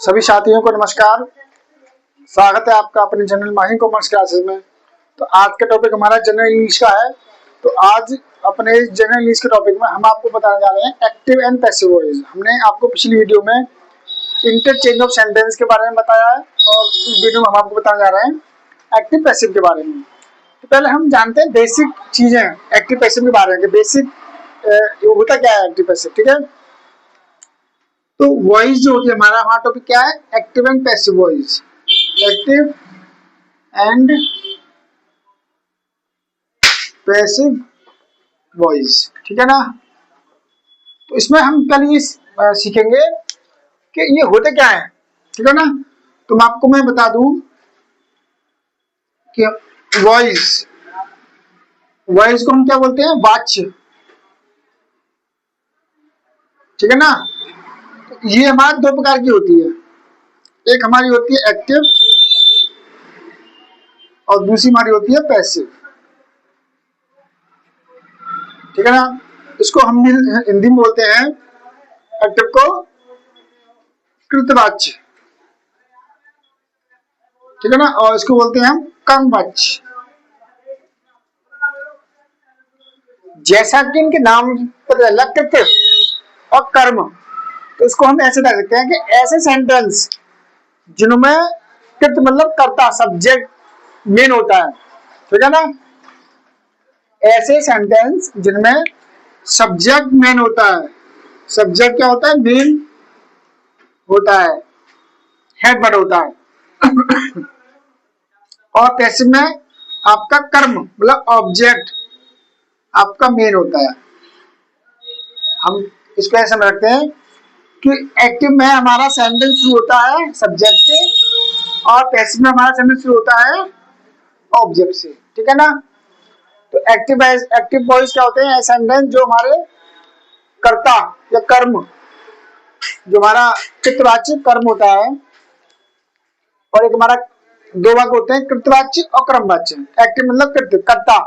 सभी साथियों को नमस्कार। स्वागत है आपका अपने चैनल माही कॉमर्स क्लासेस में। तो आज का टॉपिक हमारा जनरल इंग्लिश का है। तो आज अपने जनरल इंग्लिश के टॉपिक में हम आपको बताने जा रहे हैं एक्टिव एंड पैसिव वॉइस। हमने आपको पिछली वीडियो में इंटरचेंज ऑफ सेंटेंस के बारे में बताया है और इस वीडियो में हम आपको बताने जा रहे हैं एक्टिव पैसिव के बारे में। तो पहले हम जानते हैं बेसिक चीजें एक्टिव पैसिव के बारे में, बेसिक होता क्या है एक्टिव पैसिव। ठीक है, तो वॉइस जो होती है हमारा टॉपिक क्या है, active and passive voice. Active and passive voice, ठीक है ना। तो इसमें हम कल ये सीखेंगे कि ये होते क्या है, ठीक है ना। तो मैं बता दूं कि वॉइस को हम क्या बोलते हैं, वाच्य, ठीक है ना। तो ये हमारे दो प्रकार की होती है, एक हमारी होती है एक्टिव और दूसरी हमारी होती है पैसिव, ठीक है ना। इसको हम हिंदी में बोलते हैं एक्टिव को कृतवाच्य, ठीक है ना, और इसको बोलते हैं हम कर्मवाच्य। जैसा कि इनके नाम पता चला कृत्य और कर्म, तो इसको हम ऐसे कह सकते हैं कि ऐसे सेंटेंस जिनमें कृत्य मतलब कर्ता, सब्जेक्ट मेन होता है, ठीक है ना। ऐसे सेंटेंस जिनमें सब्जेक्ट मेन होता है, सब्जेक्ट क्या होता है, मेन होता है, हेड वर्ड होता है। और पैसिव में आपका कर्म मतलब ऑब्जेक्ट आपका मेन होता है। हम इसको ऐसे समझ रखते हैं कि एक्टिव में हमारा सेंटेंस शुरू होता है सब्जेक्ट से और पैसिव में हमारा सेंटेंस शुरू होता है ऑब्जेक्ट से, ठीक है ना। तो एक्टिव वॉइस क्या होते हैं, सेंटेंस जो हमारे कर्ता या कर्म, जो हमारा कृतवाच्य कर्म होता है, और एक हमारा दो भाग होते हैं कृतवाच्य और कर्मवाच्य। एक्टिव मतलब कृत्य, कर्ता,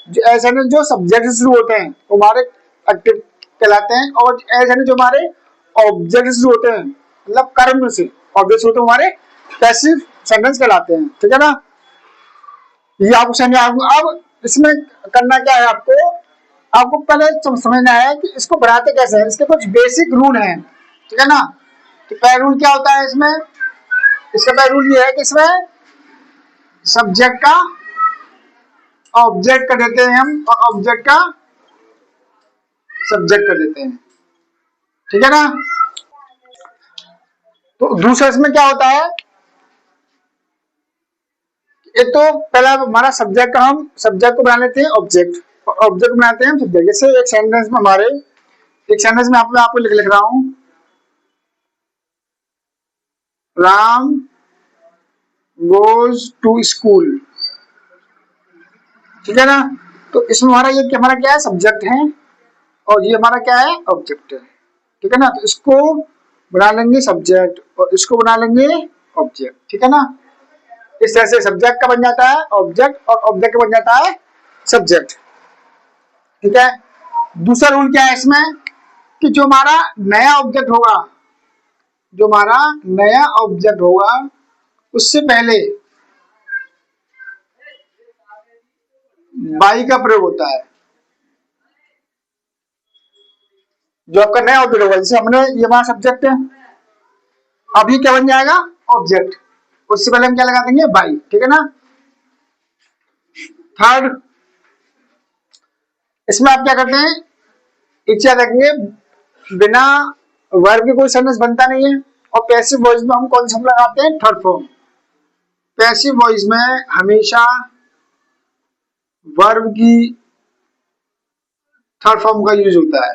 जो ऐसे जो सब्जेक्ट से शुरू होते हैं वो हमारे एक्टिव कहलाते हैं, और ऐसे जो हमारे ऑब्जेक्ट से शुरू होते हैं मतलब कर्म से ऑब्जेक्ट होते हैं हमारे पैसिव सेंटेंस कहलाते हैं, ठीक है ना। ये आपको समझ। अब इसमें करना क्या है, आपको पहले समझना है कि इसको बनाते कैसे हैं, इसके कुछ बेसिक रूल हैं, ठीक है ना। तो पहला रूल क्या होता है इसमें, इसका पहला रूल ये है कि इसमें सब्जेक्ट का ऑब्जेक्ट कर देते हैं हम और ऑब्जेक्ट का सब्जेक्ट कर देते हैं, ठीक है ना। तो दूसरा इसमें क्या होता है, एक तो पहला हमारा सब्जेक्ट का हम सब्जेक्ट को बना लेते हैं ऑब्जेक्ट, और ऑब्जेक्ट बनाते हैं हम सब्जेक्ट। जैसे एक सेंटेंस में हमारे, एक सेंटेंस में आपको लिख रहा हूं, राम गोज टू स्कूल, ठीक है ना। तो इसमें हमारा क्या है, सब्जेक्ट है, और ये हमारा क्या है, ऑब्जेक्ट है, ठीक है ना। तो इसको बना लेंगे सब्जेक्ट और इसको बना लेंगे ऑब्जेक्ट, ठीक है ना। इस तरह से सब्जेक्ट का बन जाता है ऑब्जेक्ट और ऑब्जेक्ट का बन जाता है सब्जेक्ट, ठीक है। दूसरा रूल क्या है इसमें कि जो हमारा नया ऑब्जेक्ट होगा, जो हमारा नया ऑब्जेक्ट होगा उससे पहले बाई का प्रयोग होता है। जो आपका नया ऑब्जेक्ट होगा, जैसे हमने ये हमारा सब्जेक्ट है, अभी क्या बन जाएगा, ऑब्जेक्ट, उससे पहले हम क्या लगा देंगे, बाई, ठीक है ना। थर्ड, इसमें आप क्या करते हैं, इच्छा रखेंगे, बिना वर्ब के कोई सेंटेंस बनता नहीं है। और पैसिव वॉइस में हम कौन सा लगाते हैं, थर्ड फॉर्म। पैसिव वॉइस में हमेशा वर्ब की थर्ड फॉर्म का यूज होता है,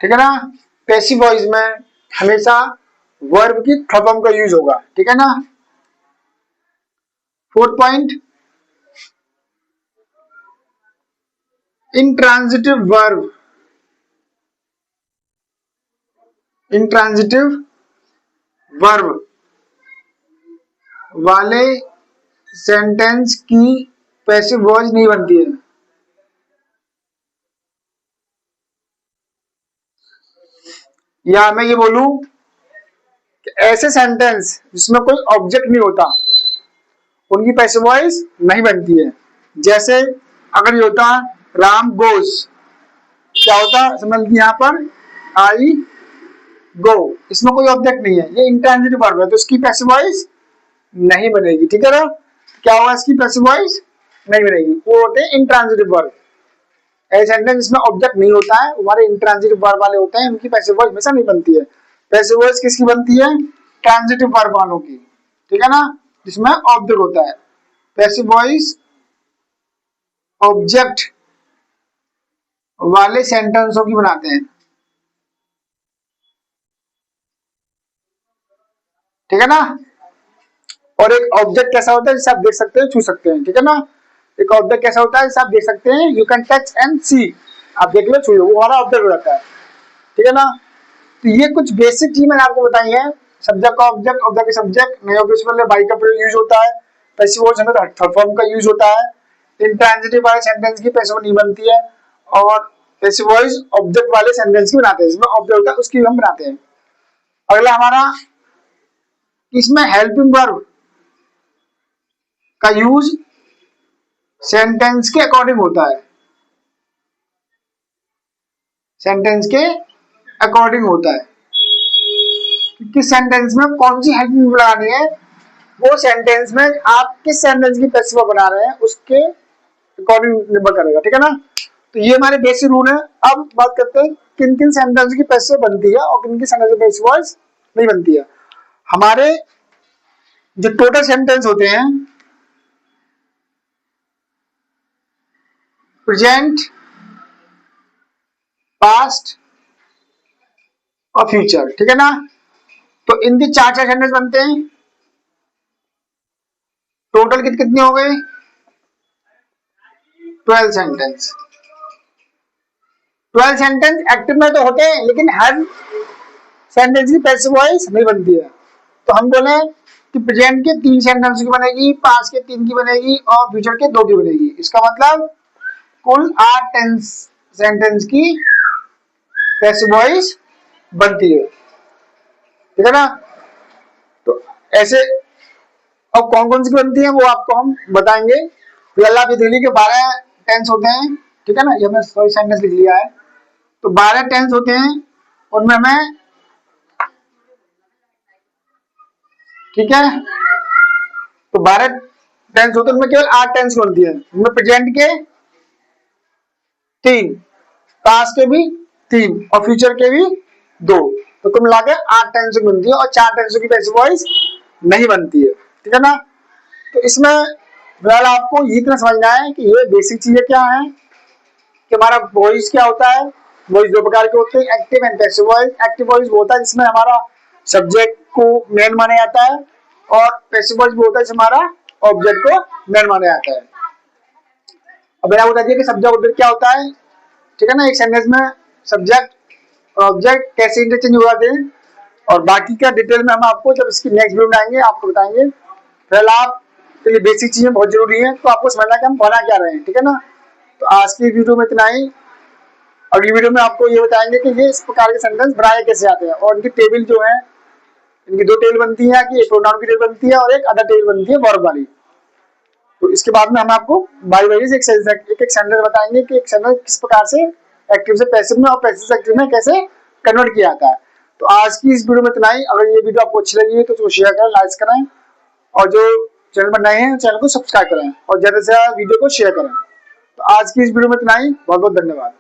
ठीक है ना। पैसिव वॉइस में हमेशा वर्ब की थर्ड फॉर्म का यूज होगा, ठीक है ना। Fourth point, intransitive verb, intransitive verb वाले सेंटेंस की पैसिव वॉइस नहीं बनती है, या मैं ये बोलूं कि ऐसे सेंटेंस जिसमें कोई ऑब्जेक्ट नहीं होता उनकी पैसिव वॉइस नहीं बनती है। जैसे अगर ये होता राम गोज, क्या होता समझ लीजिए यहाँ पर आई गो, इसमें कोई ऑब्जेक्ट नहीं है, ये इंट्रांजिटिव वर्ब है तो इसकी पैसिव वॉइस नहीं बनेगी। ठीक है ना, क्या होगा इसकी पैसिव वॉइस नहीं बनेगी। वो होते हैं इंट्रांजिटिव वर्ब। ऐसे सेंटेंस जिसमें ऑब्जेक्ट नहीं होता है हमारे इंट्रांजिटिव वर्ब वाले होते हैं, उनकी पैसिव वॉइस हमेशा नहीं बनती है। पैसिव वॉइस किसकी बनती है? ट्रांजिटिव वर्ब वालों की। ठीक है ना, जिसमें ऑब्जेक्ट होता है। पैसिव वॉइस ऑब्जेक्ट वाले सेंटेंसों की बनाते हैं। ठीक है ना, और एक ऑब्जेक्ट कैसा होता है जिसे आप देख सकते हैं, छू सकते हैं। ठीक है ना, एक ऑब्जेक्ट कैसा होता है जिसे आप देख सकते हैं, यू कैन टच एंड सी, आप देख लो छू लो, वो हमारा ऑब्जेक्ट हो जाता है। ठीक है ना, तो ये कुछ बेसिक चीज मैंने आपको बताई है। सब्जेक्ट का ऑब्जेक्ट, ऑब्जेक्ट का सब्जेक्ट, नए ऑब्जेक्ट में बाई का प्रयोग यूज होता है। पैसिव वॉइस में थर्ड फॉर्म का यूज होता है। इंट्रांजिटिव वाले सेंटेंस की पैसिव नहीं बनती है, और पैसिव वॉइस ऑब्जेक्ट वाले सेंटेंस की बनाते हैं, जिसमें ऑब्जेक्ट होता है उसकी हम बनाते हैं। अगला हमारा, इसमें हेल्पिंग वर्ब का यूज सेंटेंस के अकॉर्डिंग होता है। सेंटेंस के अकॉर्डिंग होता है, किस सेंटेंस में कौन सी हेल्पिंग वर्ब लगानी है, वो सेंटेंस में आप किस सेंटेंस की पैसिव वर्ब बना रहे हैं उसके अकॉर्डिंग निर्भर करेगा। ठीक है ना, तो ये हमारे बेसिक रूल है। अब बात करते हैं किन किन सेंटेंस की पैसिव बनती है और किन किन सेंटेंस की पैसिव वॉइस नहीं बनती है। हमारे जो टोटल सेंटेंस होते हैं, प्रेजेंट, पास्ट और फ्यूचर। ठीक है ना, तो इनके चार चार सेंटेंस बनते हैं। टोटल कितने हो गए? 12 सेंटेंस। 12 सेंटेंस एक्टिव में तो होते हैं, लेकिन हर सेंटेंस की पैसिव वॉइस नहीं बनती है। तो हम बोले कि प्रेजेंट के 3 सेंटेंस की बनेगी, पास्ट के 3 की बनेगी और फ्यूचर के 2 की बनेगी। इसका मतलब कुल 8 टेंस सेंटेंस की पैसिव वॉइस बनती है। ठीक है ना, तो ऐसे अब कौन कौन सी बनती है वो आपको हम बताएंगे। अल्लाह की दिल्ली के 12 टेंस होते हैं। ठीक है ना, ये हमने सॉरी सेंटेंस लिख लिया है। तो 12 टेंस होते हैं, उनमें हमें, ठीक है, तो 12 टेंस होते हैं, उनमें केवल 8 टेंस बनती है। उनमें प्रेजेंट के 3, पास्ट के भी 3 और फ्यूचर के भी 2, तो कुल मिला के 8 टेंस बनती है और 4 टेंस की पैसिव वॉइस नहीं बनती है। ठीक है ना, तो इसमें फिलहाल आपको ये इतना समझना है कि ये बेसिक चीजें क्या है, कि हमारा वॉइस क्या होता है। वॉइस 2 प्रकार के होते हैं, active and passive voice. Active voice वो होता है जिसमें हमारा सब्जेक्ट को मेन माना जाता है, और पैसिव वॉइस वो होता है जिसमें हमारा ऑब्जेक्ट को मेन माना जाता है। अब मैंने बता दिया कि सब्जेक्ट ऑब्जेक्ट क्या होता है। ठीक है ना, एक सेंटेंस में सब्जेक्ट और ऑब्जेक्ट कैसे इंटरचेंज हो जाते हैं, और बाकी का डिटेल में हम आपको जब इसकी नेक्स्ट वीडियो में आएंगे आपको बताएंगे। फिलहाल आप के लिए बेसिक चीजें बहुत जरूरी है, तो आपको समझना कि हम पढ़ा क्या रहे हैं। ठीक है ना, तो आज की वीडियो में इतना ही। अगली वीडियो में आपको ये बताएंगे कि ये इस प्रकार के सेंटेंस बनाए कैसे आते हैं, और इनकी टेबल जो है, इनकी 2 टेबल बनती है, कि एक प्रोनाउन की टेबल बनती है और एक अदर टेबल बनती है वर्ब वाली। तो इसके बाद में हम आपको बारी बारी से एक सेंटेंस बताएंगे कि एक सेंटेंस किस प्रकार से एक्टिव से पैसिव में और पैसिव से एक्टिव में कैसे कन्वर्ट किया जाता है। तो आज की इस वीडियो में इतना ही। अगर ये वीडियो आपको अच्छी लगी है तो उसको शेयर करें, लाइक करें, और जो चैनल पर नए हैं चैनल को सब्सक्राइब करें और ज्यादा से ज्यादा वीडियो को शेयर करें। तो आज की इस वीडियो में इतना ही। बहुत बहुत धन्यवाद।